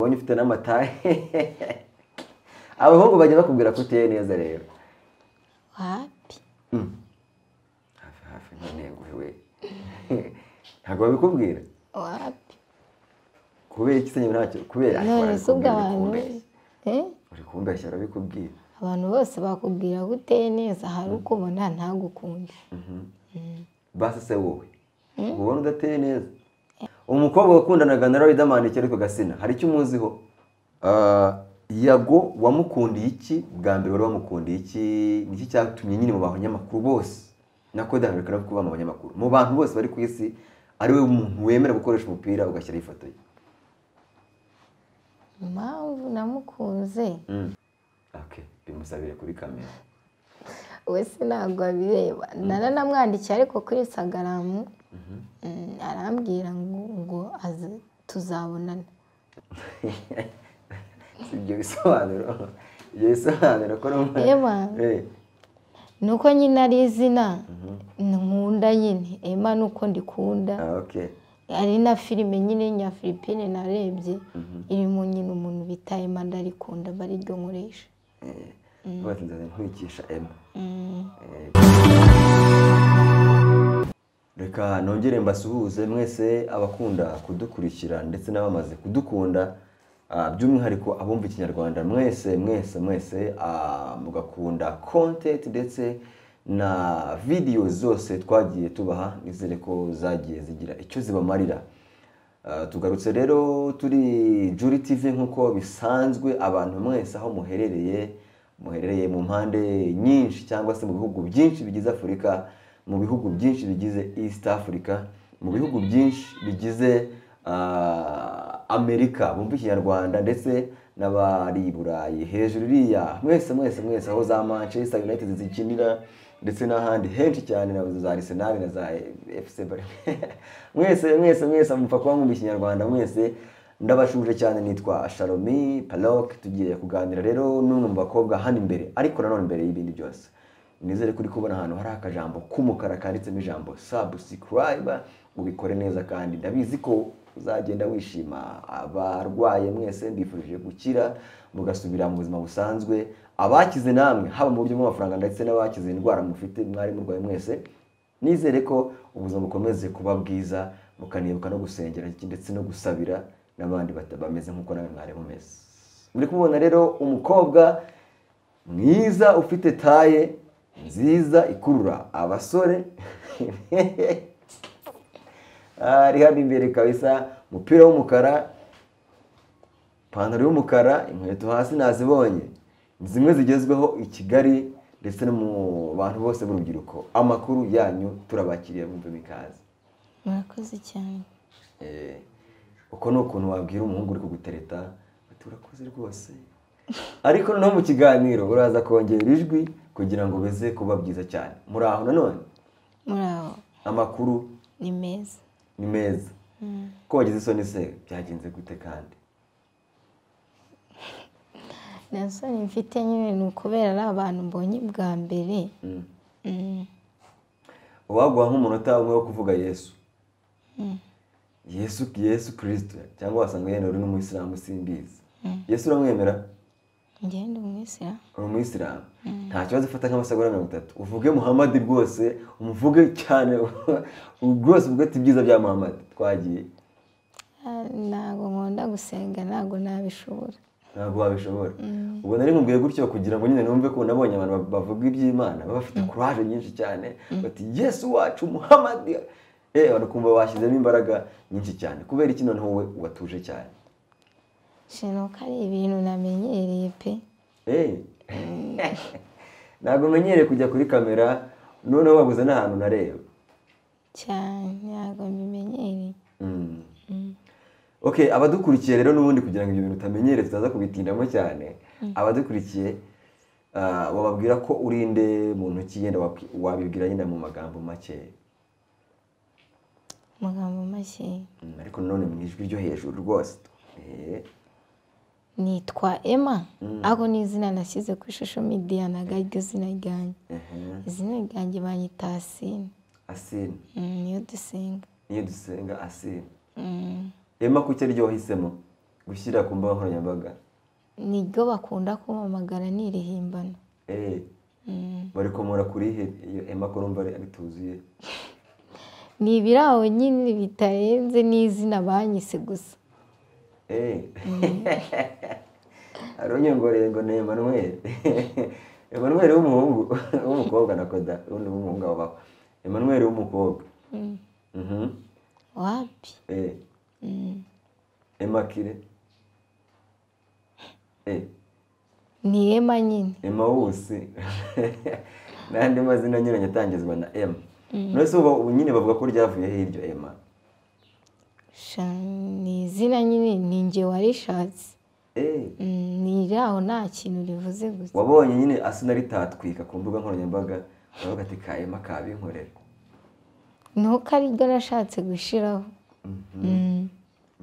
ubonye ufite n'amataye abahungu bajya bakubwira ko uteye neza rero wapi hafi ntanenguhe we ntabwo babikubwira wapi kubera iki se ntacyo kubera none se ubwo abantu uri kumbeshya arabikubwira abantu bose bakubwira ko uteye neza hari uko ubona ntagukunde basi se wowe ubona udateye neza umukobwa wakundanaga na Riderman ariko gasina hari icyo umuziho Yago wamukundiye iki bwa mbere wari wamukundiye iki niki cyatumye nyine mu banyamakuru bose nako ndaherekana kuba mu banyamakuru mu bantu bose bari ku isi ari we umuntu wemera gukoresha umupira ugashyira ifoto ye mpamvu namukunze okay bimusabire kuri kamera wese ntabwo abireba naranamwandikiye ariko kuri Instagram arambwira ngo tuzabonana ibyo bisobanuro ko nuko nyine ari izina nkunda nyine Emma nuko ndikunda okay ari na filime nyine nya Philippine narebye irimo nyine umuntu bita Emma ndarikunda bari ryo nkoresha batinze nkwikisha Emma reka nongere mbasuhuze mwese abakunda kudukurikira ndetse n'abamaze kudukunda by'umwihariko abumva ikinyarwanda mwese mugakunda content ndetse na video zose twagiye tubaha nizere ko zagiye zigira icyo zibamarira tugarutse rero turi Juri TV nkuko bisanzwe abantu mwese aho muherereye mu mpande nyinshi cyangwa se mu bihugu byinshi bigize Afurika mu bihugu byinshi bigize East Africa mu bihugu byinshi bigize Amerika bumva ikinyarwanda ndetse n'abari Burayi hejuru iriya mwese aho za Manchester United zikinira ndetse n'ahandi henshi cyane na za Arsenal na za FC mwese mupfa kuba mwumva ikinyarwanda mwese ndabashuje cyane nitwa Shalomi Palok tugiye kuganira rero n'umwe mu bakobwa hano imbere ariko nanone imbere y'ibindi byose nizere kuri kubona ahantu hari akajambo k'umukara kanditsemo ijambo subscribe ubikore neza kandi ndabizi ko uzagenda wishima abarwaye mwese mbifurije gukira mugasubira mu buzima busanzwe abakize namwe haba mu buryo bw'amafaranga ndetse n'abakize indwara mufite mwari murwaye mwese nizere ko ubuzima bukomeze kuba bwiza mukanibuka no gusengera ndetse no gusabira n'abandi bameze nk'uko nawe mwari mumeze muri kubona rero umukobwa mwiza ufite taye nziza ikurura abasore ari hano imbere kabisa umupira w'umukara ipantaro y'umukara inkweto hasi nazibonye zimwe zigezweho i Kigali ndetse no mu bantu bose b'urubyiruko amakuru yanyu turabakiriye mu bimikazi murakoze cyane uko ni ukuntu wabwira umuhungu uri kugutereta ati urakoze rwose ariko no mu kiganiro uraza kongera ijwi kugira ngo beze kuba byiza cyane muri aho nanone amakuru ni meza ko wagize isoni se byagenze gute kandi nasoni mfite nyine ni ukubera ari abantu mbonye bwa mbere waguha nk'umunota umwe wo kuvuga Yesu Kristo cyangwa wasanga yenda uri n'umuyisilamu simbizi Yesu uramwemera ngende umuyisilamu uri umuyisilamu nta kibazo ufata nk'amasegonda 30 uvuge Muhammad rwose umuvuge cyane rwose uvuge ati byiza bya Muhammad twagiye ntago nkunda gusenga ntago nabishobora ntabwo wabishobora ubwo nari nkubwiye gutyo kugira ngo nyine numve ko nabonye abantu bavuga iby'Imana baba bafite courage nyinshi cyane bati Yesu wacu Muhammad barakumva washyizemo imbaraga nyinshi cyane kubera iki noneho wowe watuje cyane shino kari ibintu namenyereye pe ntabwo menyereye kujya kuri kamera noneho wabuze n'ahantu nareba cyane ntabwo mbimenyereye okay abadukurikiye rero n'ubundi kugira ngo ibyo bintu utamenyereye tutaza kubitindamo cyane abadukurikiye wababwira ko urinde mu ntoki yenda wabibwira nyine mu magambo make ariko none mu ijwi ryo hejuru rwose nitwa Emma aho ni izina nashyize kuri social media nagaryo zina ryanjye izina ryanjye banyita Asine niyo dusenga Asine Emma kuki ari ryo wahisemo gushyira ku mbuga nkoranyambaga nibwo bakunda kumpamagara nirihimbano. bari komora kuri iyo Emma ko numva ari bituzuye. Ni ibiraho nyine bitarenze n'izina banyise gusa. Aronyongoreye ngo ni Emmanuel. Emmanuel w'umuhungu w'umukobwa nakoda undi w'umuhungu wabaho. Emmanuel w'umukobwa. Wapi? Emma Kire. Ni Emma nyine. Emma wusi. N'andi mazina nyine atangizwa na Emma. Nose ubu nyine bavuga ko ryavuye hiryo Emma. Ni izina nyine ni nge warishatse. Ni iraho nta kintu rivuze gusa. Wabonye nyine asina ritatwika ku mbuga nkoranyambaga bavuga ati ka Emma kabinkorera. Nuko ari byo nashatse gushiraho.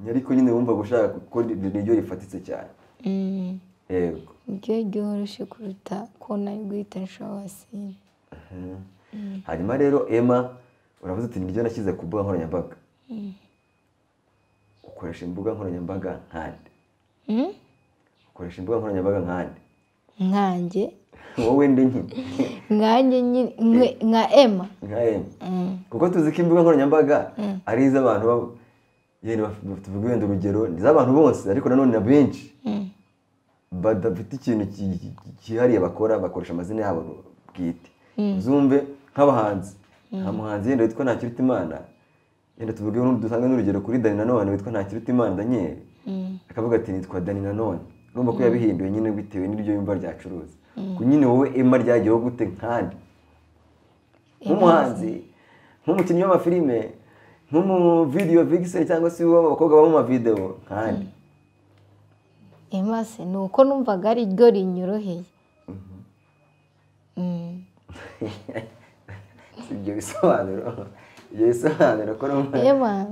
Ariko nyine wumva gushaka ko niryo rifatitse cyane. Yego. Ibyo byoroshye kuruta ko nari guhita nshaho sindi. Hanyuma rero Emma uravuze ati niryo nashyize ku mbuga nkoranyambaga. Ukoresha imbuga nkoranyambaga nkande. Ukoresha imbuga nkoranyambaga nkande. Nkanjye. Wowe ndi nke. Nkanjye nyine nka Emma. Nka Emma. Kuko tuzi ko imbuga nkoranyambaga ari iz'abantu yene tuvuga wenda urugero n'iz'abantu bose ariko nanone na benshi. Badafite ikintu kihariye bakoresha amazina yabo bwite. Uzumve nk'abahanzi. Nta muhanzi yenda witwa Ntakirutimana. Yenda tuvuge dusanga n'urugero kuri Dani nanone witwa Ntakirutimana Daniel. Akavuga ati nitwa Dani nanone. Urumva ko yabihinduye nyine bitewe n'iryo yumva ryacuruza. Ku nyine wowe Emma ryagiyeho gute nkandi. Nk'umuhanzi, nk'umukinnyi w'amafilime, nk'umu video vixen cyangwa se w'abakobwa baba mu mavideo nkandi. Emma se nuko numvaga ari ryo rinyoroheye. Ibyo bisobanuro. Ibyo bisobanuro ko numva. Emma.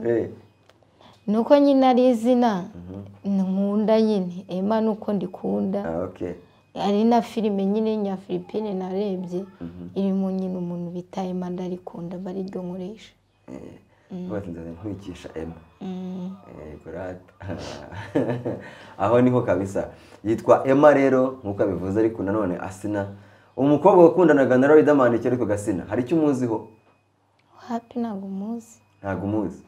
Nuko nyine ari izina nkunda nyine. Emma nuko ndikunda. Okay. Ari na filime nyine nya Philippine narebye irimo nyine umuntu bita Emma ndarikunda bari ryo nkoresha. Batinze nkwikisha Emma. Kurata. Aho niho kabisa. Yitwa Emma rero nkuko abivuze ariko nanone asina. Umukobwa wakundanaga na Riderman cyari ko gasina. Hari icyo umuziho? Wapi ntago muzi. Ntago muzi.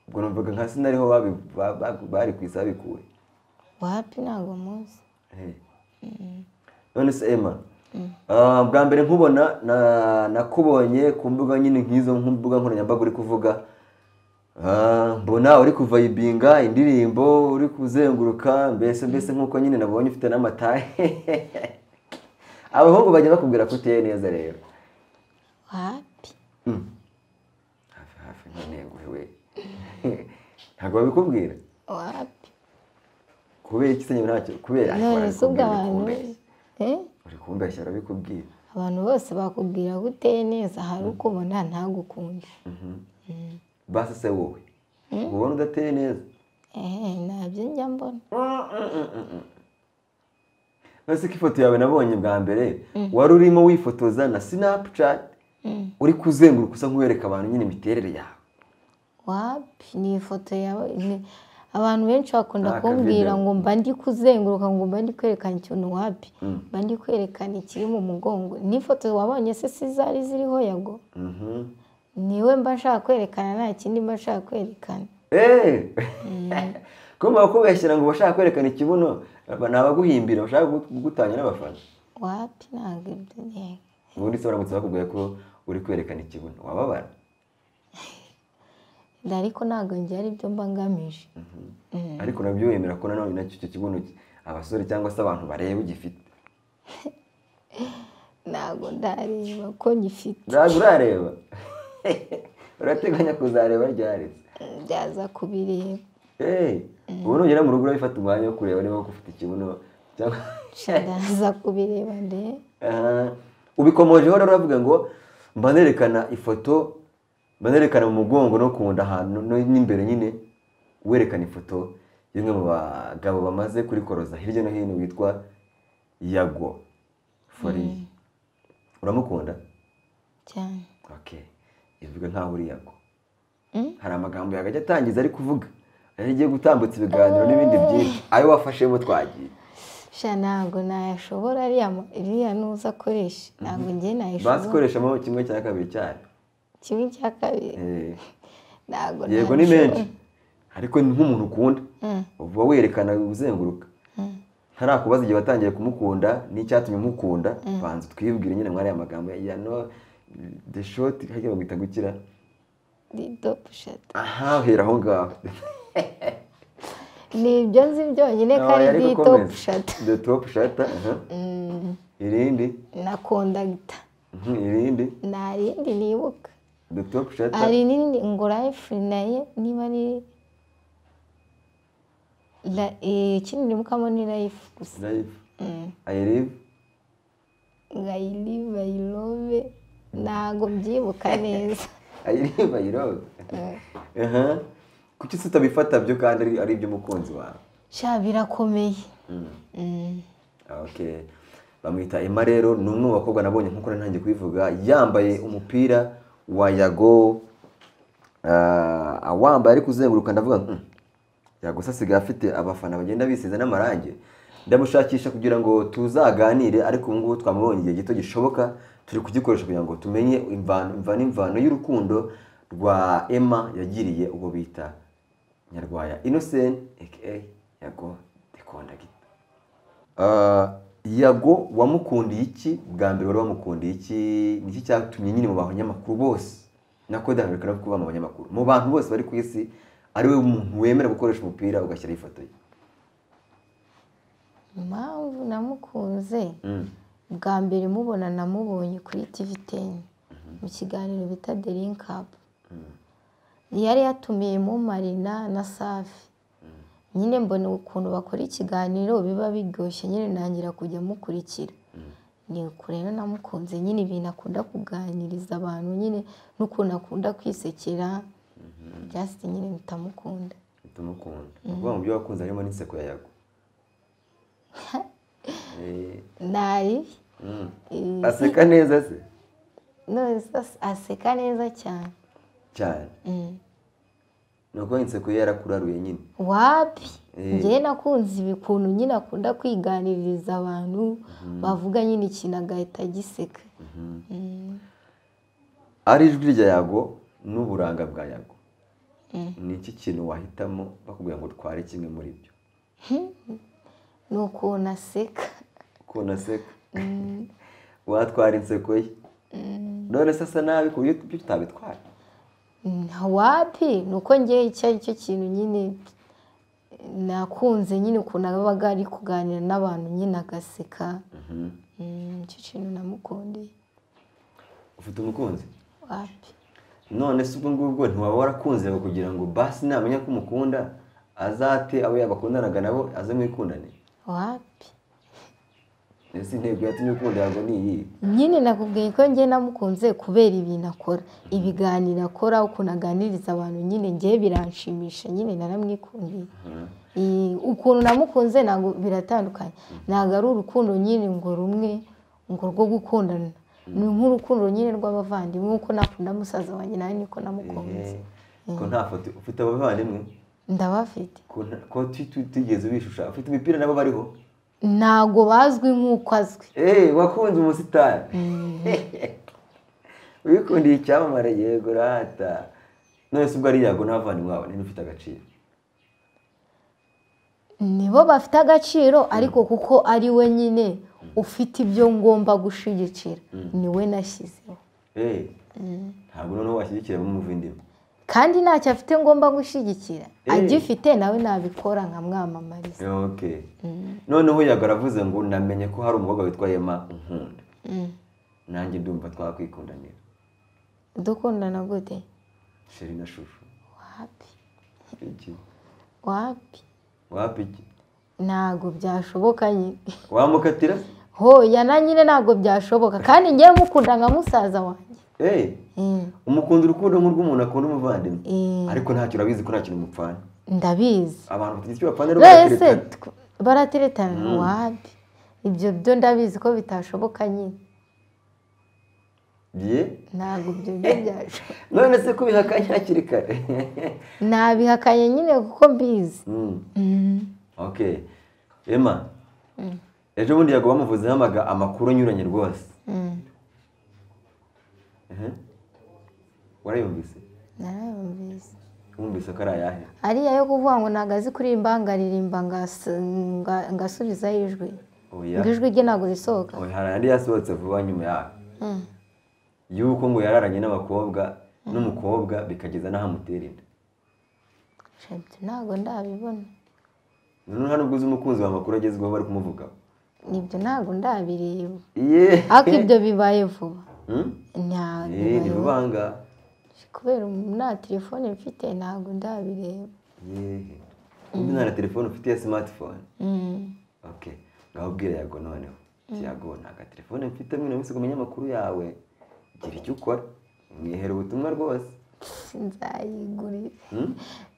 Ubwo numvaga nka sina ariho bari kwisabikuye. Wapi ntago muzi. None se Emma. Bwa mbere nkubona nakubonye ku mbuga nyine nk'izo mbuga nkoranyambaga uri kuvuga. Mbona uri kuvayibinga indirimbo uri kuzenguruka mbese nkuko nyine nabonye ufite n'amataye. Abahungu bajya bakubwira ko uteye neza rero. Wapi? Hafi none wewe. Ntago babikubwira? Wapi? Kubera iki se ntacyo kubera none subwa abantu. Uri kumbeshya arabikubwira. Abantu bose bakubwira ko uteye neza hari uko ubona ntagukunda. Basi se wowe ubona udateye neza? Nabyo njya mbona. Nase ko ifoto yawe nabonye bwa mbere wari urimo wifotoza na Snapchat uri kuzenguruka usa nk'uwereka abantu nyine imiterere yawe. Wapi ni ifoto yawe abantu benshi bakunda kumbwira ngo mba ndi kuzenguruka ngo mba ndi kwerekana ikintu wapi mba ndi kwerekana ikiri mu mugongo. Ni ifoto wabonye se sizari ziriho yago. Niwe mba nshaka kwerekana nta kindi mba nshaka kwerekana. Kumva bakubeshyira ngo bashaka kwerekana ikibuno nabaguhimbira bashaka kugutanya n'abafana. Wapi ntabwo ibyo ntego. Ubundi se baramutse bakubwiye ko uri kwerekana ikibuno wababara? Ariko ntabwo njye ari byo mba ngamije. Ariko nabyo wemera ko nanone nacyo icyo kibuno abasore cyangwa se abantu bareba ugifite. Ntabwo ndareba ko ngifite. Ntabwo urareba? Urateganya kuzareba ryari? Byaza kubireba. Ubu nugera mu rugo urabifata umwanya wo kureba niba ufite ikibuno cyangwa ndaza kubireba nde. Ubikomojeho rero uravuga ngo mba nerekana ifoto banerekana mu mugongo no kunda ahantu n'imbere nyine werekana ifoto y'umwe mu bagabo bamaze kuri koroza hirya no hino witwa YAGO AHORA. Uramukunda? Cyane. Okay. Ivuga nkaho uri YAGO. Hari amagambo yagajya atangiza ari kuvuga yagiye gutambutsa ibiganiro n'ibindi byinshi ayo wafashemo twagiye sha ntabwo nayashobora iriya nuza akoresha ntabwo njye nayashobora basikoreshamo kimwe cya kabiri cyane kimwe cya kabiri ntabwo yego ni menshi ariko ni nk'umuntu ukunda uba werekana uzenguruka ntarakubaza igihe watangiye kumukunda n'icyatumye umukunda banza twibwire nyine mwari amagambo ya no the short hagiye bagita gukira the top shot aha hera aho ngaho ni ibyo nzi byonyine ko ari the top shot the top shot irindi na kondagita irindi nta rindi nibuka the top shot hari n'indi ngo life nayo niba ari ikindi nimukamo ni life gusa life I live I love ntabwo mbyibuka neza I live I love kuki se utabifata byo kandi ari iby'umukunzi wawe sha birakomeye okay bamwita Emma rero ni umwe mu bakobwa nabonye nkuko nanjye kubivuga yambaye umupira wa YAGO awambaye ari kuzenguruka ndavuga YAGO sasigaye afite abafana bagenda bisiza n'amarange ndamushakisha kugira ngo tuzaganire ariko ubu ngubu twamubonye igihe gito gishoboka turi kugikoresha kugira ngo tumenye imvano y'urukundo rwa Emma yagiriye uwo bita Nyarwaya Innocent aka YAGO dekunda gita YAGO wamukundiye iki bwa mbere wari wamukundiye iki niki cyatumye nyine mu banyamakuru bose nako ndarekana kuba mu banyamakuru mu bantu bose bari ku isi ari we umuntu wemera gukoresha umupira ugashyira ifoto ye impamvu namukunze bwa mbere mubona namubonye kuri TV10 mu kiganiro bita The Link Up yari yatumiyemo Marina na Safi nyine mbona ukuntu bakora ikiganiro biba biryoshye nyine nangira kujya mukurikira ni kurena namukunze nyine ibintu akunda kuganiriza abantu nyine n'ukuntu akunda kwisekera just nyine bitamukunda ubwo mu byo wakunze harimo n'inseko ya YAGO nayi aseka neza se no aseka neza cyane nuko inseko ye yarakuraruye nyine wapi njye nakunze ibikuntu nyine akunda kwiganiririza abantu bavuga nyine ikintu agahita giseka ari ijwi rya YAGO n'uburanga bwa YAGO ni iki kintu wahitamo bakubwira ngo tware kimwe muri byo ni ukuntu aseka watwara inseko ye none se asa nabi ku buryo tutabitwara wapi ni uko ngewe icyo ari cyo kintu nyine nakunze nyine ukuntu abaga ari kuganira n'abantu nyine agaseka icyo kintu namukundiye ufite umukunzi wapi none se ubwo ngubwo ntiwaba warakunze kugira ngo basi namenya ko umukunda azate abo yabakundanaga nabo aze mwikundane wapi ese intego yatumye ukunda YAGO ni iyi nyine nakubwiye ko njye namukunze kubera ibintu akora ibiganiro akora ukuntu aganiriza abantu nyine ngewe biranshimisha nyine naramwikundiye ukuntu namukunze ntabwo biratandukanye ntabwo ari urukundo nyine ngo rumwe ngo rwo gukundana ni nk'urukundo nyine rw'abavandimwe uko nakunda musaza wanjye nawe niko namukunze ko nta foto ufite abavandimwe ndabafite ko tugeze ubishusha ufite imipira nabo bariho ntago bazwi nk'uko azwi wakunze umusitari wikundiye icyamamare yego rata none se ubwo ari YAGO n'abavandimwe bawe niba ufite agaciro nibo bafite agaciro ariko kuko ari we nyine ufite ibyo ngomba gushigikira niwe nashyizeho ntabwo noneho washyigikira b'umuvindimwe kandi ntacyo afite ngomba gushigikira agifite nawe nabikora nkamwamamariza noneho YAGO aravuze ngo namenye ko hari umukobwa witwa Emma nkunda nanjye ndumva twakwikundanira dukundana gute sheri na shushu wapi iki ntago byashoboka nyine wamukatira hoya na nyine ntago byashoboka kandi ngewe mukunda nka musaza wanjye umukunda urukundo nk'urw'umuntu akunda umuvandimwe ariko ntacyo urabizi ko nta kintu mupfana ndabizi abantu bafite icyo bapfana rero barateretana wapi ibyo byo ndabizi ko bitashoboka nyine ntabwo ibyo byaje. none se kubihakanye hakiri kare? Nabihakanye nyine kuko mbizi. Okay. Emma, ejo bundi yago bamuvuzeho amakuru anyuranye rwose. Warayumvise? Narayumvise. Wumvise ko ari ayahe? Ariya yo kuvuga ngo ntabwo azi kuririmba ngaririmba ngasubizaho ijwi. Ngo ijwi rye ntabwo risohoka. Hari andi yasohotse vuba nyuma yaho. Yuko ngo yararanye n'umukobwa bikageza n'aho amutera inda. Ntabwo ndabibona. None hano ubwo uzi umukunzi w'amakuru agezweho bari kumuvuga. Nibyo ntabwo ndabireba. Ariko ibyo bibaye vuba. Ni rubanga. Kubera nta telefone mfite ntabwo ndabireba. Ubu nta telefone ufite ya smartphone. Okay. Ngaho ubwira yago noneho. Yago nta telefone mfite mwe nawe kumenya amakuru yawe. Gira icyo ukora. Mwihera ubutumwa rwose.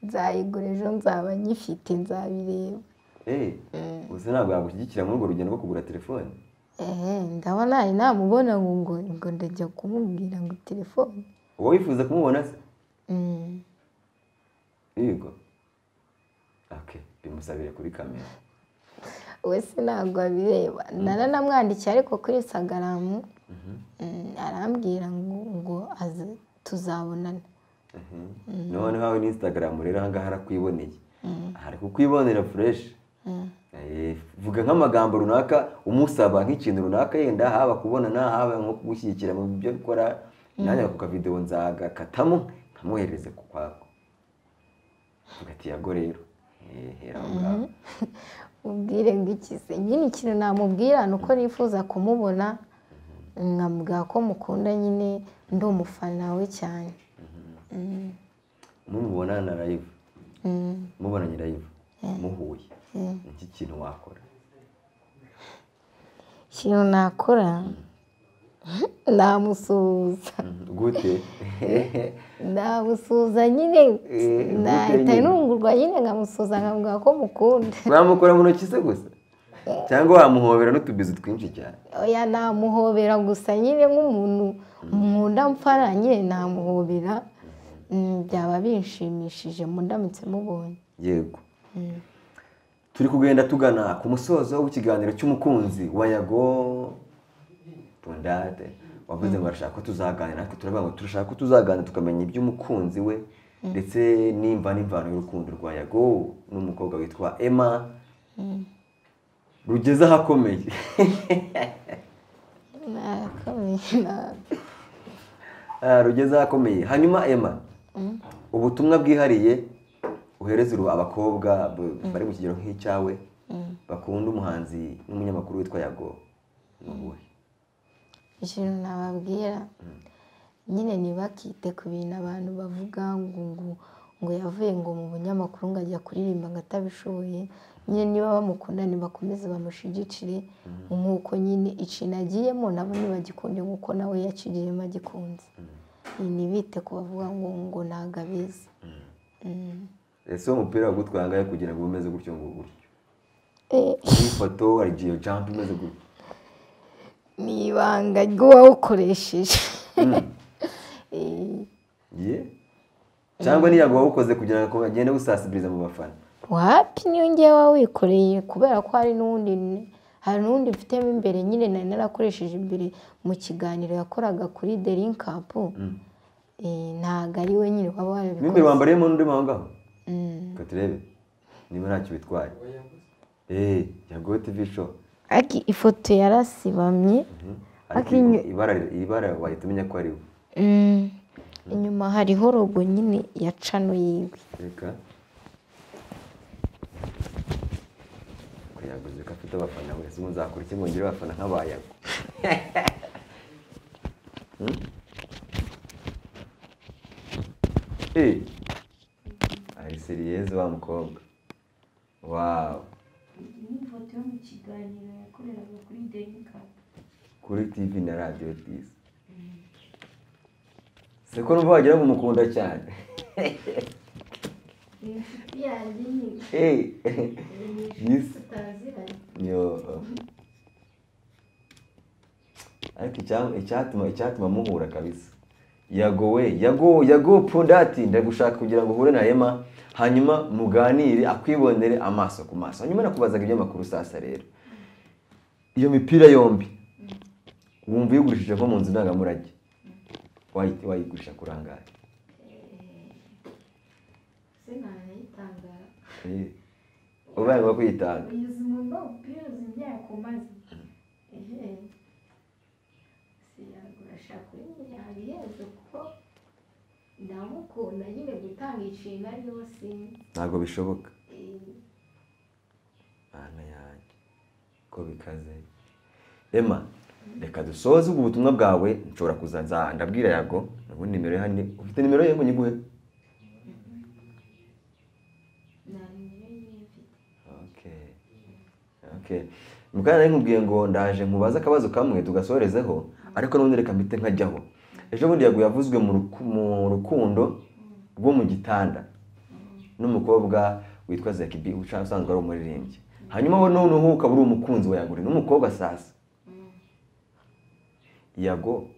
Nzayigura ejo nzaba nyifite nzabireba. Uzi ntabwo yagushyigikira muri urwo rugendo rwo kugura telefone? Ndabona namubona ngo ndajya kumubwira ngo telefone. Wowe wifuza kumubona se? Yego. Okay, bimusabire kuri kamera. Wese ntabwo abireba. Naranamwandikiye ariko kuri Instagram arambwira ngo tuzabonana. None hawe ni Instagram rero ahangaha harakwiboneye. Hari kukwibonera fresh. Vuga nk'amagambo runaka umusaba nk'ikintu runaka yenda haba kubonana haba nko kugushyigikira mu byo gukora. Nanya ku video nzagakatamo nkamuhereze ku kwako. Ugati yago rero. Hera ngaho. Ubwire ngo ikize nyine ikintu namubwira nuko nifuza kumubona nkamubwira ko mukunda nyine ndi umufana we cyane. Mumubona na live. Mubona ni live. Muhuye. Iki kintu wakora? Ikintu nakora namusuza. Gute? Namusuza nyine nahita nungurwa nyine nkamusuza nkamubwira ko mukunda. Wamukora mu ntoki se gusa? Cyangwa wamuhobera n'utubizi twinshi cyane? Oya namuhobera gusa nyine nk'umuntu nkunda mfana nyine namuhobera. Byaba binshimishije mundamutse mubonye. Yego. Turi kugenda tugana ku musozo w'ikiganiro cy'umukunzi wa Yago Tondate. Wavuze ngo arashaka ko tuzaganira natwe turavuga ngo turashaka ko tuzaganira tukamenya iby'umukunzi we ndetse n'imvano y'urukundo rwa Yago n'umukobwa witwa Emma. Rugeze ahakomeye. Rugeze ahakomeye. Hanyuma Emma, ubutumwa bwihariye uhereza abakobwa bari mu kigero nk'icyawe bakunda umuhanzi n'umunyamakuru witwa Yago n'ubuhe? Ikintu nababwira nyine ntibakite ku bintu abantu bavuga ngo yavuye ngo mu bunyamakuru ngo ajya kuririmba ngo atabishoboye. Nyine niba bamukunda nibakomeze bamushigikire nk'uko nyine ikintu agiyemo nabo nibagikunde nk'uko nawe yakigiyemo agikunze. Ntibite ku bavuga ngo ntabwo abizi. Ese umupira wagutwangaye kugira ngo umeze gutyo ngo gutyo? Ifoto hari iyo jump imeze gutyo? Ni ibanga ry'uwawukoresheje. Cyangwa ni Yago wawukoze kugira ngo agende gusasibiriza mu bafana? Wapi niyo ngewe wawikoreye kubera ko hari n'undi mfitemo imbere nyine nari narakoresheje imbere mu kiganiro yakoraga kuri The Link Up. Ntabwo ari we nyine waba warabikoze. Mimi wambariyemo n'undi mahanga? Katurebe niba ntacyo bitwaye. Yago TV show. Aki ifoto yarasibamye. Ibara wahita umenya ko ari we. Inyuma hariho logo nyine ya channel yiwe. Reka. Yaguze ko afite abafana wese muzakora iki ngo ngire abafana nk'abayago? Ari seriyezo wa mukobwa. Wow. Ni foto yo mu kiganiro yakoreraga kuri The Link Up. Kuri TV na radio this. Seko numva wagira ngo mukunda cyane. Yes. Yo. ariko icyatuma muhura kabisa. Yago pondati ndagushaka kugira ngo uhure na Emma hanyuma muganire akwibonere amaso ku maso. Hanyuma nakubazaga ibyo makuru sasa rero. Iyo mipira yombi wumva yigurishije nko mu nzu ndangamurage. Wayigurisha kurangaye. Ubaye ngo kwitanga. ndamukunda nyine gutanga ikintu ari yose ntabwo bishoboka. Ana yanjye ko bikaze. Emma, reka dusoze ubwo butumwa bwawe. Nshobora kuzaza ndabwira Yago nabo nimero hano. Ufite nimero ye ngo nyiguhe? Okay. Mukana nari nkubwiye ngo ndaje nkubaza akabazo kamwe tugasorezeho, ariko none reka mbite nkajyaho. Ejo bundi Yago yavuzwe mu rukundo rwo mu gitanda n'umukobwa witwa Zekibi usanzwe ari umuririmbyi. Hanyuma wowe noneho ukaba uri umukunzi wa Yago n'umukobwa sasa. Yago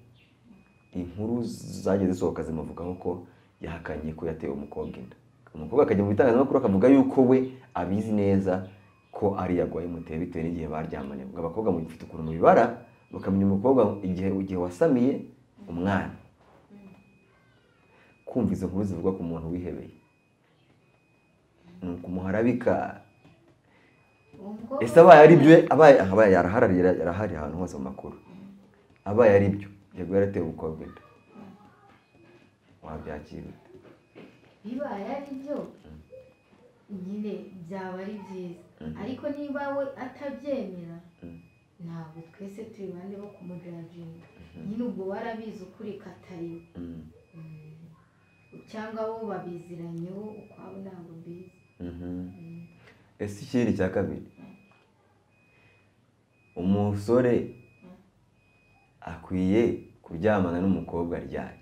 inkuru zageze zisohoka zimuvugaho ko yahakanye ko yatewe umukobwa inda. Umukobwa akajya mu bitangazamakuru akavuga yuko we abizi neza ko ari Yago yamuteye bitewe n'igihe baryamanye. Ngo abakobwa mu gifite ukuntu bibara bakamenya umukobwa igihe wasamiye umwana. Kumva izo nkuru zivuga ku muntu wihebeye nuko umuharabika. Ese abaye ari byo abaye yarahari ahantu hose mu makuru. Abaye ari byo Yago yaratewe umukobwa inda, wabyakira ute? Bibaye ari byo nyine byaba ari byiza, ariko niba we atabyemera ntabwo twese turi bande bo kumujajinga. Nyine ubwo warabizi ukuri katari cyangwa bo babiziranyeho ukwabo ntabwo mbizi. Ese ikindi cya kabiri, umusore akwiye kuryamana n'umukobwa ryari?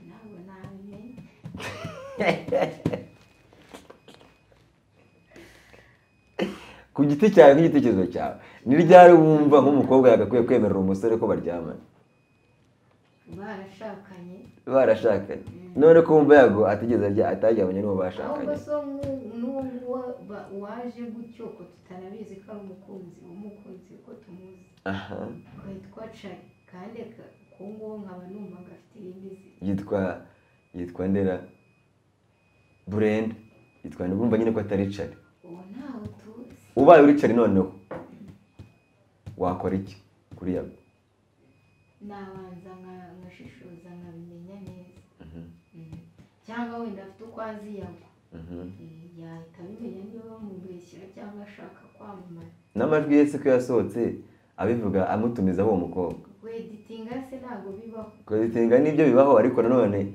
Ntabwo nabimenye. Ku giti cyawe nk'igitekerezo cyawe ni ryari wumva nk'umukobwa yagakwiye kwemerera umusore ko baryamana? Barashakanye. None ko wumva Yago atajyamanye n'uwo bashakanye? Ahubwo so n'uwo waje gutyo ko tutanabizi ko ari umukunzi ko tumuzi. Kwitwa Cari kandi ko ngo nkaba numvaga afite irindi zina. Yitwa Ndera Brand. Yitwa ndumva nyine ko atari Cari. Uwo ntawe tuzi. Ubaye uri Cari noneho wakora iki kuri Yago? Nabanza nkashishoza nkabimenya neza. Cyangwa wenda afite uko azi Yago. Yahita abimenya niba bamubeshyira cyangwa ashaka kwamamara. N'amajwi yese ko yasohotse abivuga amutumiza uwo mukobwa. Kweditinga se ntabwo bibaho. Kweditinga nibyo bibaho, ariko nanone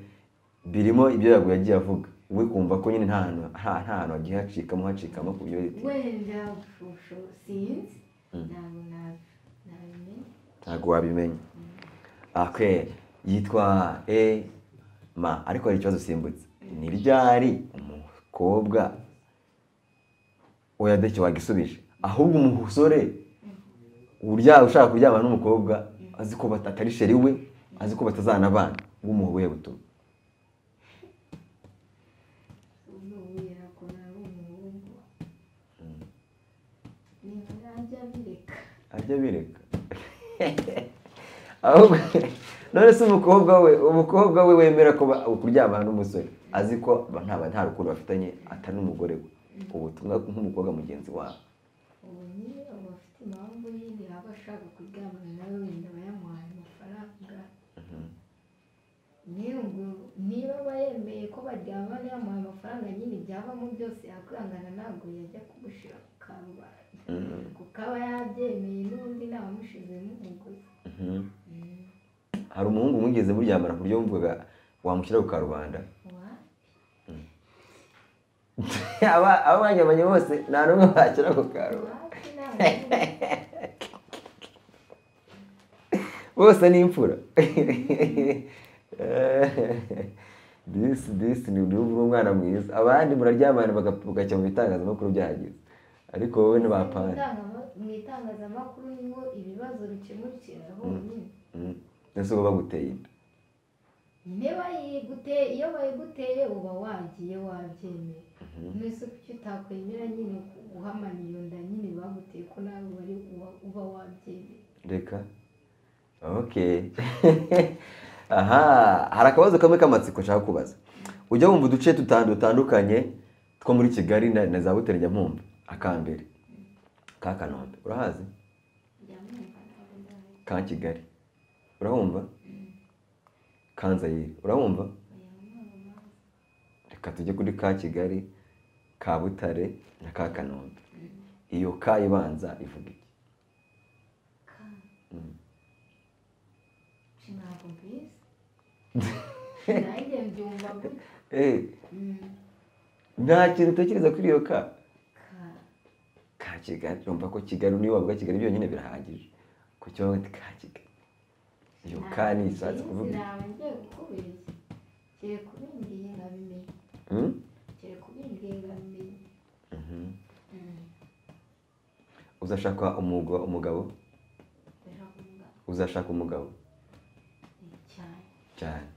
birimo ibyo Yago yagiye avuga. We kumva ko nyine nta hantu agiye hacikamo ku byo editing. Wenda sinzi ntabwo nabimenya. Ntabwo wabimenya. Okay, yitwa Emma, ariko hari ikibazo simbutse. Ni ryari umukobwa oya deke wagisubije, ahubwo umusore ushaka kuryamana n'umukobwa azi ko batari sheri we, azi ko batazanabana, w'umuhuye buto? Ajya bireka. Ahubwo none se umukobwa we wemera ko kuryamana n'umusore azi ko nta rukundo bafitanye atari n'umugore we, ubutumwa nk'umukobwa mugenzi wawe? Ubu nyine aba afite impamvu nyine aba ashaka kuryamana nawe, wenda bayamuhaye amafaranga. Niba aba yemeye ko baryamana yamuhaye amafaranga, nyine ibyavamo byose yakwihangana, ntabwo yajya kumushyira ku karubanda kuko aba yabyemeye, n'ubundi ntawamushizemo umugozi. Hari umuhungu mwigeze muryamana ku buryo wumvaga wamushyira ku karubanda? Abanyamanye bose nta n'umwe bashyira ku karubanda. Bose ni imfura. This ni umwana mwiza. Abandi muraryamana bagacya mu bitangazamakuru byahagize. ariko wowe ntibapana mu itangazamakuru niho ibibazo bikemukira honyine. ese uba baguteye inda iyo bayiguteye uba wagiye wabyemeye. Mbese kuki utakwemera nyine guhamana iyo nda nyine baguteye ko nawe wari uba wabyemeye. reka okay aha hari akabazo kamwe k'amatsiko nshaka kubaza. Ujya wumva uduce dutandukanye two muri Kigali na za Butare njya mpumva akambere ka Kanombe urahazi ka Kigali urahumva Kanzayire urahumva reka tujye kuri ka Kigali ka Butare na ka Kanombe. Iyo ka ibanza ivuga iki? Ntabwo mbizi. Nanjye mbyumva gutya. Nta kintu utekereza kuri iyo ka Kigali. Urumva ko Kigali niyo wavuga Kigali byonyine birahagije ku cyo ka Kigali. Iyo ka ni ishatse kuvuga nawe ngiye kukubeshya. Kire kubimbwiye ngabimenye. Kire kubimbwiye ngabimenye. Uzashaka umugabo? Uzashaka umugabo? Cyane.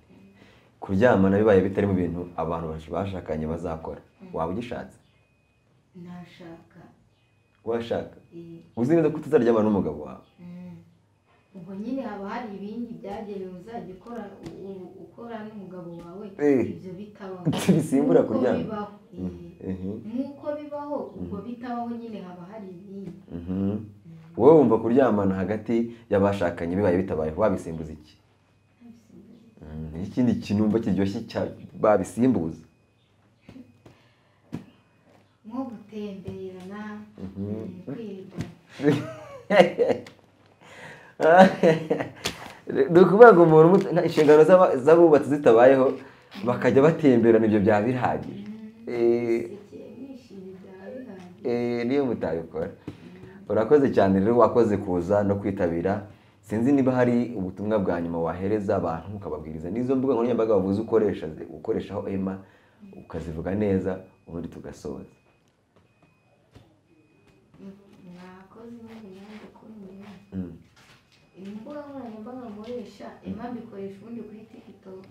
Kuryamana bibaye bitari mu bintu abantu bashakanye bazakora. Waba ugishatse? Nashaka. Washaka? Uzi neza ko tuzaryamana n'umugabo wawe? Ubwo nyine haba hari ibindi byagenewe uzajya ukora n'umugabo wawe ibyo bitabaho. Bisimbura kuryama. Nk'uko bibaho ubwo bitabaho nyine haba hari ibindi. Wowe wumva kuryamana hagati y'abashakanye bibaye bitabaye wabisimbuza iki? Ikindi kintu numva kiryoshye babisimbuza nko gutemberana kwiga. Dukuvuga ngo umuntu inshingano z'abubatsi zitabayeho bakajya batemberana ibyo bya bihagije. Niyo mutabikora. Urakoze cyane rero wakoze kuza no kwitabira. Sinzi niba hari ubutumwa bwa nyuma wahereza abantu ukababwiriza n'izo mbuga nkoranyambaga wavuze ukoreshaho Emma ukazivuga neza ubundi tugasoza. Mwakoze n'ibindi kumenya. Imbuga nkoranyambaga nkoresha Emma mbikoresha ubundi kuri TikTok.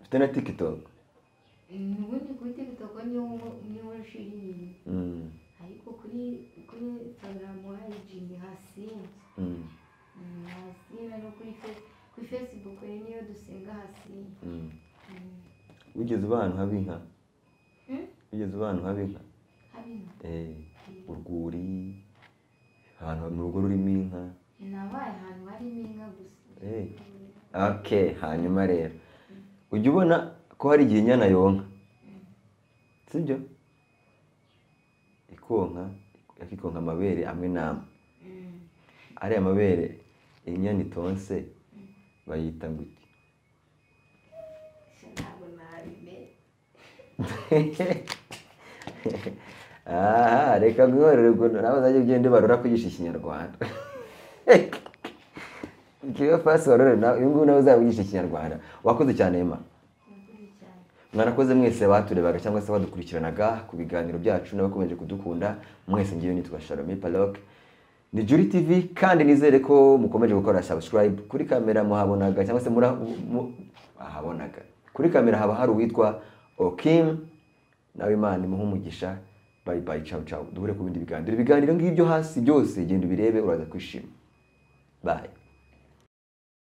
Ufite na TikTok? Ubundi kuri TikTok niyo nshiriye. Ariko kuri Instagram ni Hasina. Hasina no kuri Facebook niyo dusenga Hasina. Wigeze uba ahantu haba inka? Wigeze uba ahantu haba inka? Urwuri ahantu mu rugo rurimo inka? Nabaye ahantu harimo inka gusa. Okay, hanyuma rero ujya ubona ko hari igihe inyana yonka sibyo? Ikonka amabere amwe n'amwe. Ariya mabere inyana itonse bayita ngo iki? Ntabwo nabimenye. Reka mwihorere ubwo nawe uzajya ugenda barura kwigisha Ikinyarwanda. Ikigo fasi warore nawe uyu nguyu nawe uzabigisha Ikinyarwanda. Wakoze cyane Emma. Mwarakoze mwese baturebaga cyangwa se badukurikiranaga ku biganiro byacu n'abakomeje kudukunda. Mwese ngiye nitwa Shalom Palok. Ni Juri TV kandi nizere ko mukomeje gukora subscribe. Kuri kamera muhabonaga cyangwa se ahabonaga. Kuri kamera haba hari uwitwa Okim. Nawe Imana imuhe umugisha. Bye bye, ciao ciao. Duhure ku bindi biganiro. Ibiganiro ngibyo hasi byose genda ubirebe uraza kwishima. Bye.